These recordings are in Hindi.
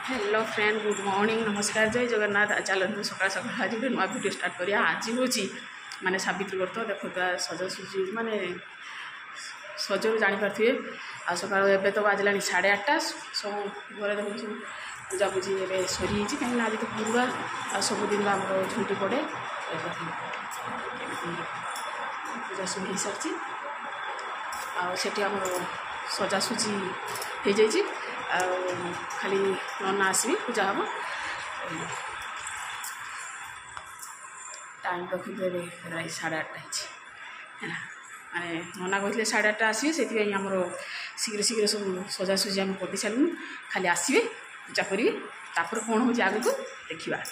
हेलो फ्रेंड, गुड मॉर्निंग, नमस्कार, जय जगन्नाथ। चलते सकाल सकाल आज गोटे नुआ भिडियो स्टार्ट करिया। आज हूँ माने सावित्री व्रत। देखो सजासुजी माने सजरू जापारे आ सकाल एवं तो बाजला 8:30 सब घर देखो सब पूजापूजी ए सरी कहीं आज तो गुरुवार आ सबुदिन आम झुंटी पड़े पूजा सब हो सारी आठी आम सजासुजी हो जाइए। खाली नना आसबि पूजा हम टाइम रखी 8:30 माने नना कहते 8:30 आसबे से आमर शीघ्र शीघ्र सब सजासुजी आम कर सारूँ। खाली आसबे पूजा करेंगे तापर कौन हो आगे को देखा।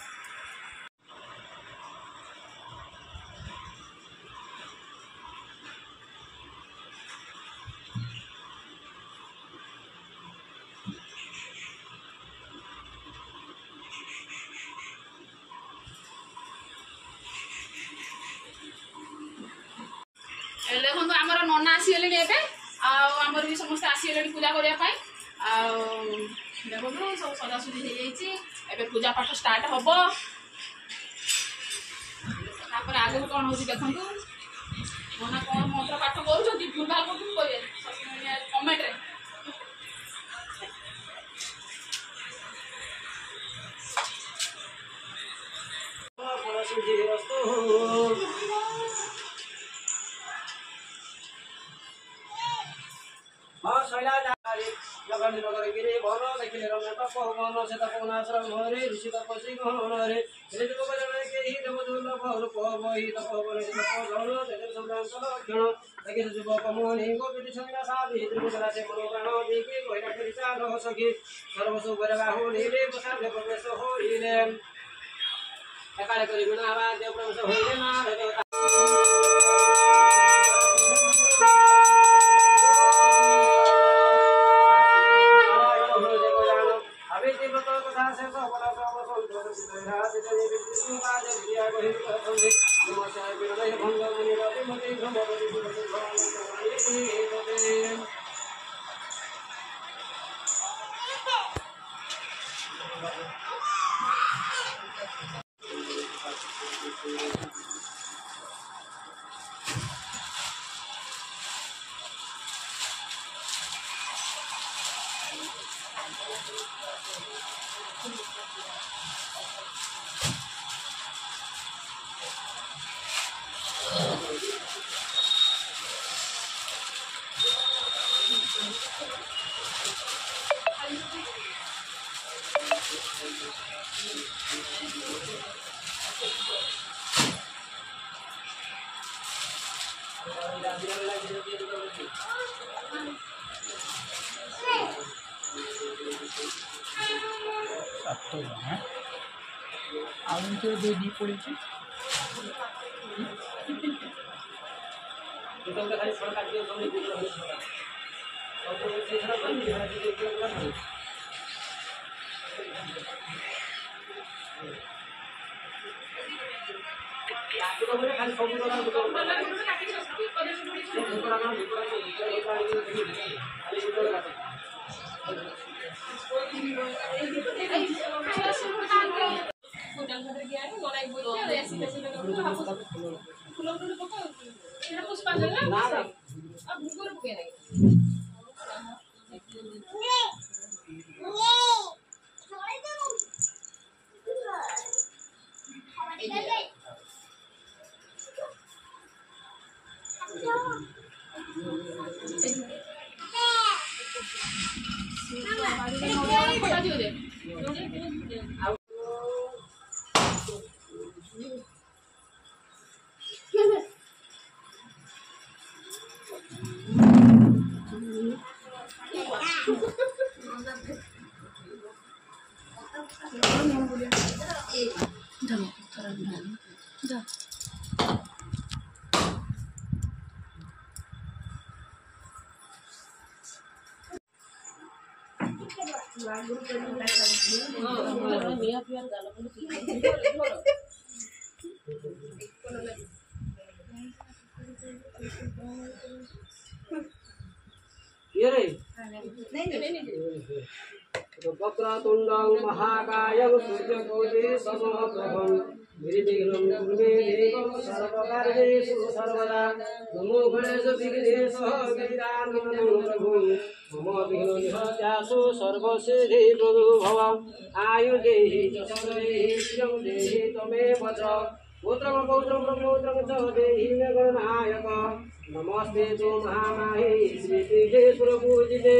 देखो आमर नना आसीगले आमर भी समस्त आसीगले पूजा करने। देखो सब सजासुजी हो जाए पूजा पाठ स्टार्ट हम आगे कौन हो देखो नना कौन मंत्र पाठ कर कमेंट रे पड़ी वक्रतुण्डं महाकायं सूर्यकोटि समप्रभं निर्विघ्नं कुरु मे देव सर्वकार्येषु सर्वदा नमो गणेश विघ्नेश गिरिरानन्दं प्रभु मम विघ्ननिहत्यासु सर्वसिद्धि प्रभु भव आयुर्देहि च सर्वदेहि श्रियं देहि त्वमेव च पुत्रं पौत्रं प्रपौत्रं च देहि मे गणनायक नमस्ते तु महामाहि श्रीपीठे सुरपूजिते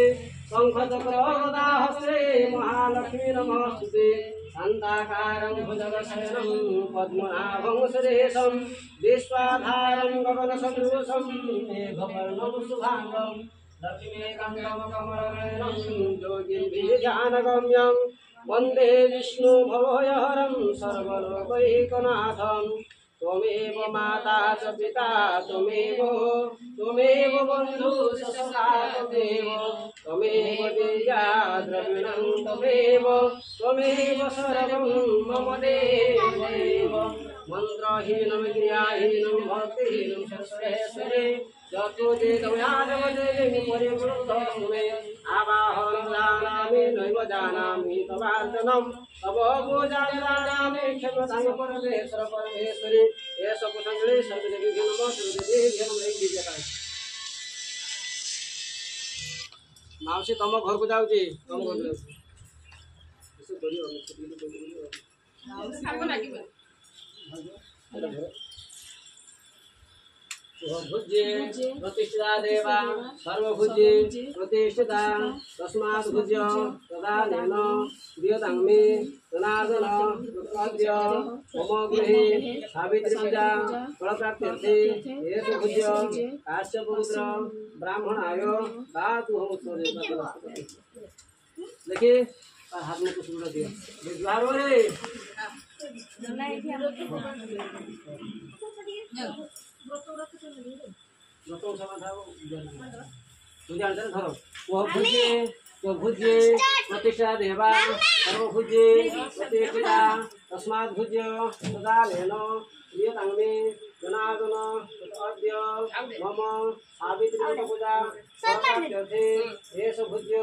शङ्खचक्रगदाहस्ते महालक्ष्मी नमस्ते शान्ताकारं भुजगशयनं पद्मनाभं सुरेशं विश्वाधारं गगनसदृशं मेघवर्णं शुभाङ्गं लक्ष्मीकान्तं कमलनयनं योगिभिर्ध्यानगम्यं वन्दे विष्णुभवभयहरं सर्वलोकैकनाथं त्वमेव माता च पिता त्वमेव बन्धु च सखा त्वमेव विद्या द्रविणं त्वमेव सर्वं मम देव मन्त्रहीनं क्रियाहीनं भक्तिहीनं सर्वेश्वरे यतो चेतमयाजमदेवि परिवृद्धं मे आवाहनं जानामि नैव जानामि तवार्चनं तव पूजानि क्षमतां परमेश्वर परमेश्वरी ये सब संगले सर्वदेवी नमः सर्वदेवी नमः जय मावशी तम घर को जाऊँगी तम घर भुज्ये प्रतिष्ठिता देवा सर्वभुज्ये प्रतिष्ठिता तस्मात् भुज्य प्रदानेन प्रियतां मे जनार्दन अद्य मम गृहे सावित्रीपूजा फलप्राप्त्यर्थे एष भुज्य काश्यपपुत्र ब्राह्मणाय दातुः देखिए हाथ में कुछ उड़ा दिया विद्वार हो रे भुज्ये प्रतिष्ठा देवा सर्वभुज्ये प्रतिष्ठिता तस्मात् भुज्य प्रदानेन प्रियतां मे जनार्दन अद्य मम सावित्रीपूजा फलप्राप्त्यर्थे एष भुज्य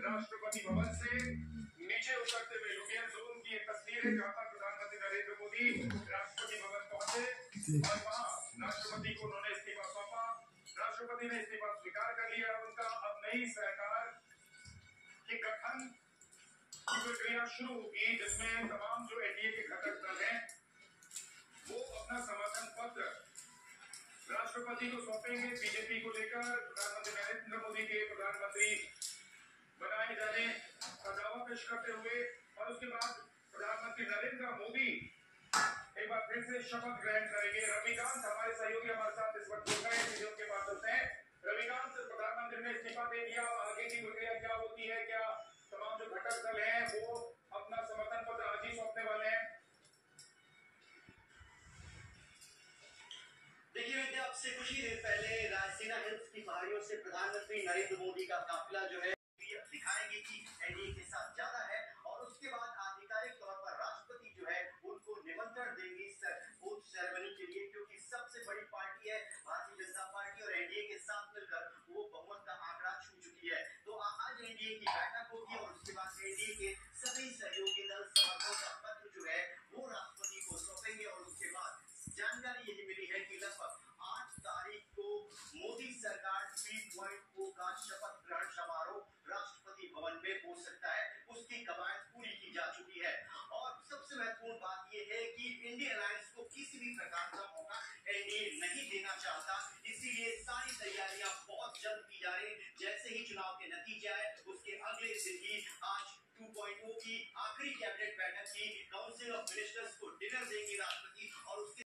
राष्ट्रपति भवन से नीचे उतरते हुए लुधियाना जोन की एक तस्वीर है जहाँ पर प्रधानमंत्री नरेंद्र मोदी राष्ट्रपति भवन पहुंचे और वहाँ राष्ट्रपति को उन्होंने इस्तीफा सौंपा। राष्ट्रपति ने इस्तीफा स्वीकार कर लिया। उनका अब नई सरकार की गठन की प्रक्रिया शुरू होगी, जिसमें तमाम जो एनडीए के घटक दल हैं वो अपना समर्थन पत्र राष्ट्रपति को सौंपेंगे। बीजेपी को लेकर प्रधानमंत्री नरेंद्र मोदी के प्रधानमंत्री बनाए जाने का दावा पेश करते हुए और उसके बाद प्रधानमंत्री नरेंद्र मोदी एक बार फिर से शपथ ग्रहण करेंगे। रविकांत हमारे सहयोगी हमारे साथ इस वक्त जुड़ गए हैं, उनके पास चलते हैं। रविकांत, प्रधानमंत्री ने इस्तीफा दे दिया, आगे की प्रक्रिया क्या होती है? क्या तमाम जो घटक दल हैं वो अपना समर्थन पत्र आज ही सौंपने वाले हैं? देखिए विद्या, अब से कुछ ही देर पहले रायसीना हिल्स की पहाड़ियों से प्रधानमंत्री नरेंद्र मोदी का काफिला जो है दिखाएंगे कि एनडीए के साथ ज्यादा है और उसके बाद आधिकारिक तौर पर राष्ट्रपति जो है उनको निमंत्रण देंगे इस बूथ सेरेमनी के लिए, क्योंकि सबसे बड़ी पार्टी है भारतीय जनता पार्टी और एनडीए के साथ मिलकर वो बहुमत का आंकड़ा छू चुकी है। तो आज एनडीए की बैठक होगी और उसके बाद एनडीए के सभी सहयोगी दल समर्थन का पत्र जो है वो राष्ट्रपति को सौंपेंगे और उसके बाद जानकारी यही मिली है कि लगभग 8 तारीख को मोदी सरकार 3.0 का शपथ ग्रहण समारोह राष्ट्रपति भवन में हो सकता है। उसकी कवायद पूरी की जा चुकी है और सबसे महत्वपूर्ण बात यह है कि इंडियन अलायंस को किसी भी प्रकार का मौका एनडीए नहीं देना चाहता, इसीलिए सारी तैयारियां बहुत जल्द की जा रही। जैसे ही चुनाव के नतीजे आए उसके अगले दिन ही आज 2.0 की आखिरी कैबिनेट बैठक की काउंसिल ऑफ मिनिस्टर्स को डिनर देंगे राष्ट्रपति और उसके